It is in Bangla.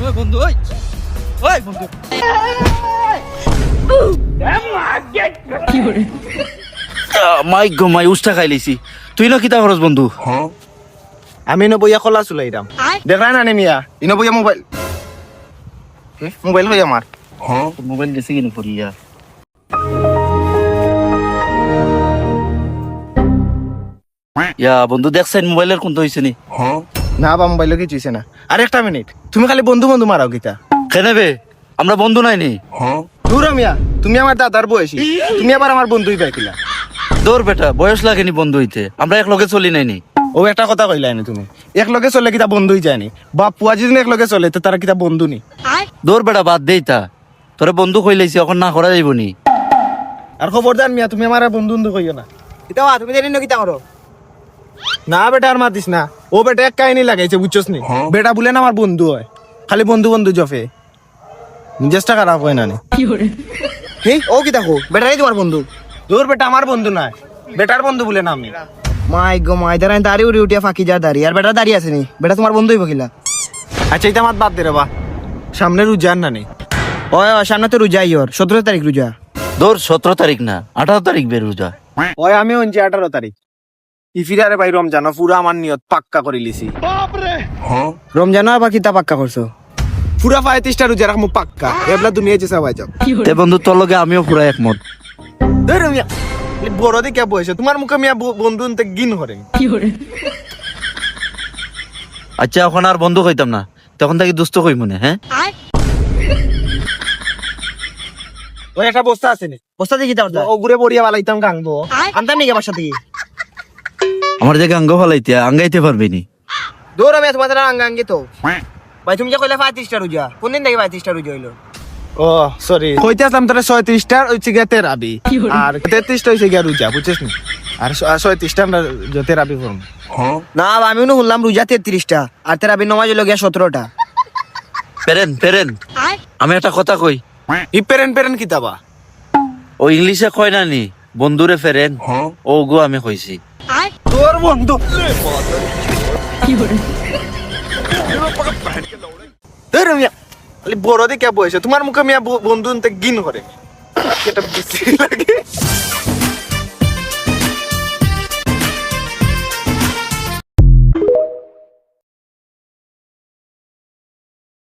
ওই বন্ধু ওই ওই বন্ধু মাই গো মাই উষ্টা খাইলিছি তুই না কিতা খরচ বন্ধু আমি ন বইয়া খোলা চুলাইরাম দেখা না নে মিয়া ইন বইয়া মোবাইল মোবাইল হই আমার মোবাইল গেছে কিনে পড়িয়া ইয়া বন্ধু দেখছেন মোবাইলের কোনটা হইছে নি না বা মোবাইল কিছু হইছে না আর একটা মিনিট তুমি খালি বন্ধু বন্ধু মারাও গীতা কেনেবে আমরা বন্ধু নাই নি দূর মিয়া তুমি আমার দাদার বয়সী তুমি আবার আমার বন্ধুই পাইছিলা দৌড় বেটা বয়স লাগেনি বন্ধু হইতে আমরা এক লগে চলি নাইনি ও একটা কথা কইলা নি তুমি এক লগে চলে কিতা বন্ধুই যায়নি বা পুয়া যদি এক লগে চলে তো তারা কিতা বন্ধু নি দৌড় বেটা বাদ দেই তা তোরে বন্ধু কইলাইছি এখন না করা যাইব নি আর খবরদার মিয়া তুমি আমার বন্ধু বন্ধু কইও না কিতা তুমি জানি না কিতা করো না বেটা আর মাতিস না ও বেটা এক কাহিনী লাগাইছে বুঝছস নি বেটা বলে না আমার বন্ধু হয় খালি বন্ধু বন্ধু জফে নিজেরটা খারাপ হয় না হে ও কি দেখো বেটাই তোমার বন্ধু তোর বেটা আমার বন্ধু না বেটার বন্ধু বলে না আমি মাই গো মাই দাঁড়াই দাঁড়িয়ে উড়ে উঠিয়া ফাঁকি যা দাঁড়িয়ে আর বেটা দাঁড়িয়ে আছে নি বেটা তোমার বন্ধুই বকিলা আচ্ছা এটা আমার বাদ দে রে বা সামনে রোজার না নেই ও সামনে তো রোজাই ওর 17 তারিখ রোজা দৌড় 17 তারিখ না 18 তারিখ বের রোজা ওই আমি হচ্ছে 18 তারিখ ইফিরারে ভাই রমজান পুরা আমার নিয়ত পাক্কা করে লিছি রমজান আর বাকি তা পাক্কা করছো পুরা 35টা রোজা রাখমু পাক্কা এবলা তুমি এসে সবাই যাও তে বন্ধু তোর লগে আমিও পুরা একমত ধরো মিয়া বড় দিকে বসে তোমার মুখে মিয়া বন্ধু তে গিন করে আচ্ছা এখন আর বন্ধু কইতাম না তখন থেকে দুস্থ কই মনে হ্যাঁ ওই একটা বস্তা আছে নি বস্তা দেখি দাও ও ঘুরে পড়িয়া বালাইতাম গাঙ্গো আনতাম নি বাসা থেকে আমার জায়গা আঙ্গ ফালাইতে আঙ্গাইতে পারবি নি দৌড় আমি তোমাদের আঙ্গাঙ্গি তো ভাই তুমি যে কইলা 35টা রোজা কোন দিন থেকে 35টা রোজা হইলো ও সরি কইতে আসলাম তোরা 36টা হইছে গিয়া তেরাবি আর 33টা হইছে গিয়া রোজা বুঝছিস নি আর 36টা আমরা তেরাবি করব না আমি নো শুনলাম রোজা 33টা আর তেরাবি নামাজ হইলো গিয়া 17টা পেরেন আমি একটা কথা কই ই পেরেন কিতাবা ও ইংলিশে কয় না নি বন্ধুরে ফেরেন ও গো আমি কইছি তোর বন্ধু ধরো মিয়া খালি বড় দিকে বসে তোমার মুখে মিয়া বন্ধু গিন করে এটা বেশি লাগে